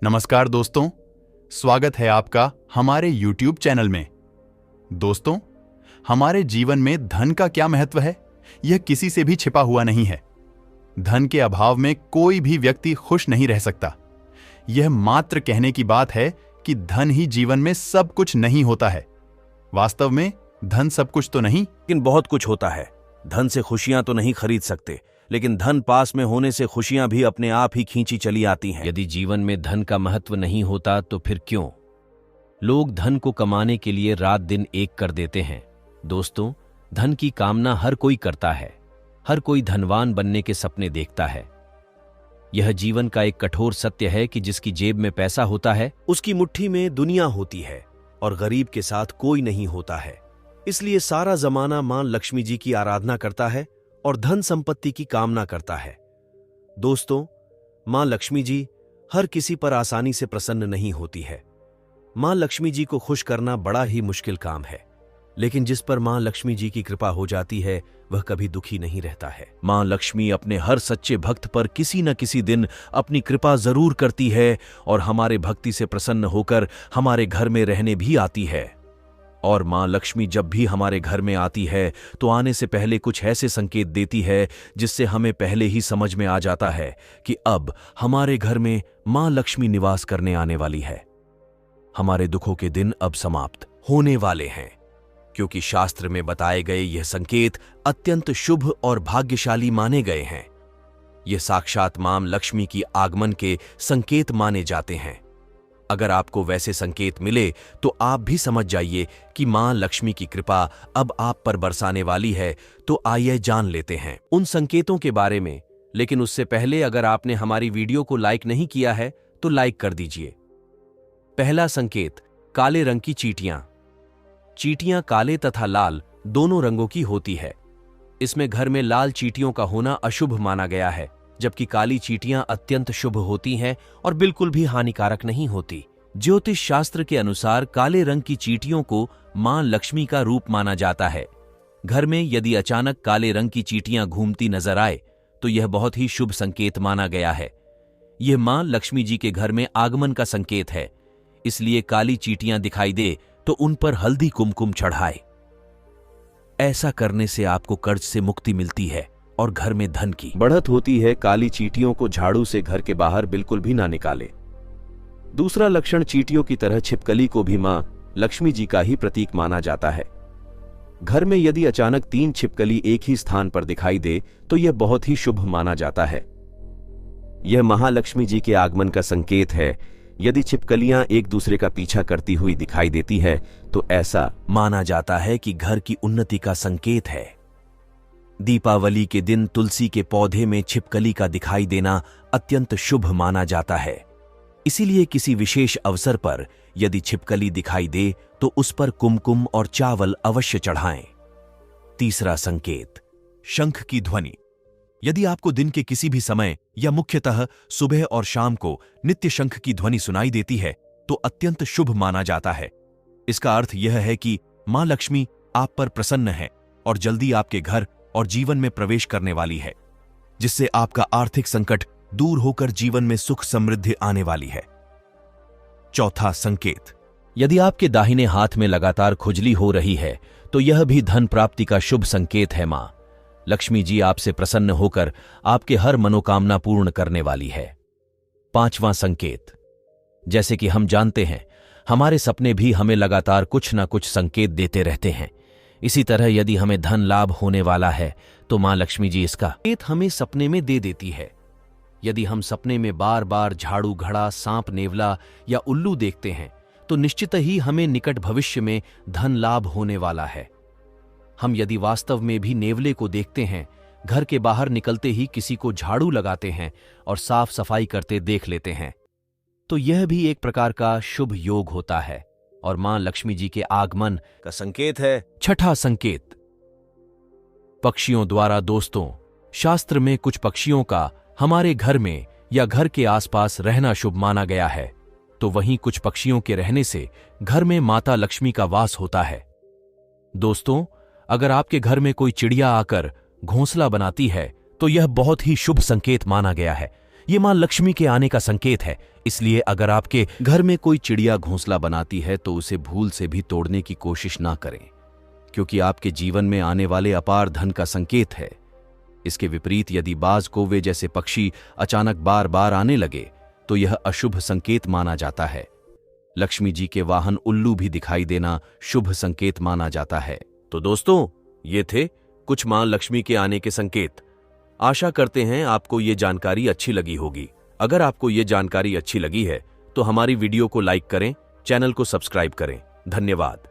नमस्कार दोस्तों, स्वागत है आपका हमारे YouTube चैनल में। दोस्तों, हमारे जीवन में धन का क्या महत्व है, यह किसी से भी छिपा हुआ नहीं है। धन के अभाव में कोई भी व्यक्ति खुश नहीं रह सकता। यह मात्र कहने की बात है कि धन ही जीवन में सब कुछ नहीं होता है। वास्तव में धन सब कुछ तो नहीं, लेकिन बहुत कुछ होता है। धन से खुशियां तो नहीं खरीद सकते, लेकिन धन पास में होने से खुशियां भी अपने आप ही खींची चली आती हैं। यदि जीवन में धन का महत्व नहीं होता तो फिर क्यों लोग धन को कमाने के लिए रात दिन एक कर देते हैं। दोस्तों, धन की कामना हर कोई करता है। हर कोई धनवान बनने के सपने देखता है। यह जीवन का एक कठोर सत्य है कि जिसकी जेब में पैसा होता है, उसकी मुट्ठी में दुनिया होती है और गरीब के साथ कोई नहीं होता है। इसलिए सारा जमाना मां लक्ष्मी जी की आराधना करता है और धन संपत्ति की कामना करता है। दोस्तों, मां लक्ष्मी जी हर किसी पर आसानी से प्रसन्न नहीं होती है। मां लक्ष्मी जी को खुश करना बड़ा ही मुश्किल काम है, लेकिन जिस पर मां लक्ष्मी जी की कृपा हो जाती है वह कभी दुखी नहीं रहता है। मां लक्ष्मी अपने हर सच्चे भक्त पर किसी न किसी दिन अपनी कृपा जरूर करती है और हमारे भक्ति से प्रसन्न होकर हमारे घर में रहने भी आती है। और मां लक्ष्मी जब भी हमारे घर में आती है तो आने से पहले कुछ ऐसे संकेत देती है जिससे हमें पहले ही समझ में आ जाता है कि अब हमारे घर में मां लक्ष्मी निवास करने आने वाली है। हमारे दुखों के दिन अब समाप्त होने वाले हैं, क्योंकि शास्त्र में बताए गए यह संकेत अत्यंत शुभ और भाग्यशाली माने गए हैं। ये साक्षात मां लक्ष्मी की आगमन के संकेत माने जाते हैं। अगर आपको वैसे संकेत मिले तो आप भी समझ जाइए कि मां लक्ष्मी की कृपा अब आप पर बरसाने वाली है। तो आइए जान लेते हैं उन संकेतों के बारे में। लेकिन उससे पहले अगर आपने हमारी वीडियो को लाइक नहीं किया है तो लाइक कर दीजिए। पहला संकेत, काले रंग की चींटियां। चींटियां काले तथा लाल दोनों रंगों की होती है। इसमें घर में लाल चींटियों का होना अशुभ माना गया है, जबकि काली चींटियां अत्यंत शुभ होती हैं और बिल्कुल भी हानिकारक नहीं होती। ज्योतिष शास्त्र के अनुसार काले रंग की चींटियों को मां लक्ष्मी का रूप माना जाता है। घर में यदि अचानक काले रंग की चींटियां घूमती नजर आए तो यह बहुत ही शुभ संकेत माना गया है। यह मां लक्ष्मी जी के घर में आगमन का संकेत है। इसलिए काली चींटियां दिखाई दे तो उन पर हल्दी कुमकुम चढ़ाए। ऐसा करने से आपको कर्ज से मुक्ति मिलती है और घर में धन की बढ़त होती है। काली चींटियों को झाड़ू से घर के बाहर बिल्कुल भी ना निकाले। दूसरा लक्षण, चींटियों की तरह छिपकली को भी मां लक्ष्मी जी का ही प्रतीक माना जाता है। घर में यदि अचानक 3 छिपकली एक ही स्थान पर दिखाई दे तो यह बहुत ही शुभ माना जाता है। यह महालक्ष्मी जी के आगमन का संकेत है। यदि छिपकलियां एक दूसरे का पीछा करती हुई दिखाई देती है तो ऐसा माना जाता है कि घर की उन्नति का संकेत है। दीपावली के दिन तुलसी के पौधे में छिपकली का दिखाई देना अत्यंत शुभ माना जाता है। इसीलिए किसी विशेष अवसर पर यदि छिपकली दिखाई दे तो उस पर कुमकुम और चावल अवश्य चढ़ाएं। तीसरा संकेत, शंख की ध्वनि। यदि आपको दिन के किसी भी समय या मुख्यतः सुबह और शाम को नित्य शंख की ध्वनि सुनाई देती है तो अत्यंत शुभ माना जाता है। इसका अर्थ यह है कि मां लक्ष्मी आप पर प्रसन्न है और जल्दी आपके घर और जीवन में प्रवेश करने वाली है, जिससे आपका आर्थिक संकट दूर होकर जीवन में सुख समृद्धि आने वाली है। चौथा संकेत, यदि आपके दाहिने हाथ में लगातार खुजली हो रही है तो यह भी धन प्राप्ति का शुभ संकेत है। मां लक्ष्मी जी आपसे प्रसन्न होकर आपके हर मनोकामना पूर्ण करने वाली है। पांचवां संकेत, जैसे कि हम जानते हैं हमारे सपने भी हमें लगातार कुछ ना कुछ संकेत देते रहते हैं। इसी तरह यदि हमें धन लाभ होने वाला है तो मां लक्ष्मी जी इसका संकेत हमें सपने में दे देती है। यदि हम सपने में बार बार झाड़ू, घड़ा, सांप, नेवला या उल्लू देखते हैं तो निश्चित ही हमें निकट भविष्य में धन लाभ होने वाला है। हम यदि वास्तव में भी नेवले को देखते हैं, घर के बाहर निकलते ही किसी को झाड़ू लगाते हैं और साफ सफाई करते देख लेते हैं तो यह भी एक प्रकार का शुभ योग होता है और मां लक्ष्मी जी के आगमन का संकेत है। छठा संकेत, पक्षियों द्वारा। दोस्तों, शास्त्र में कुछ पक्षियों का हमारे घर में या घर के आसपास रहना शुभ माना गया है, तो वहीं कुछ पक्षियों के रहने से घर में माता लक्ष्मी का वास होता है। दोस्तों, अगर आपके घर में कोई चिड़िया आकर घोंसला बनाती है तो यह बहुत ही शुभ संकेत माना गया है, ये मां लक्ष्मी के आने का संकेत है। इसलिए अगर आपके घर में कोई चिड़िया घोंसला बनाती है तो उसे भूल से भी तोड़ने की कोशिश ना करें, क्योंकि आपके जीवन में आने वाले अपार धन का संकेत है। इसके विपरीत यदि बाज, कौवे जैसे पक्षी अचानक बार बार आने लगे तो यह अशुभ संकेत माना जाता है। लक्ष्मी जी के वाहन उल्लू भी दिखाई देना शुभ संकेत माना जाता है। तो दोस्तों, ये थे कुछ मां लक्ष्मी के आने के संकेत। आशा करते हैं आपको ये जानकारी अच्छी लगी होगी। अगर आपको ये जानकारी अच्छी लगी है तो हमारी वीडियो को लाइक करें, चैनल को सब्सक्राइब करें। धन्यवाद।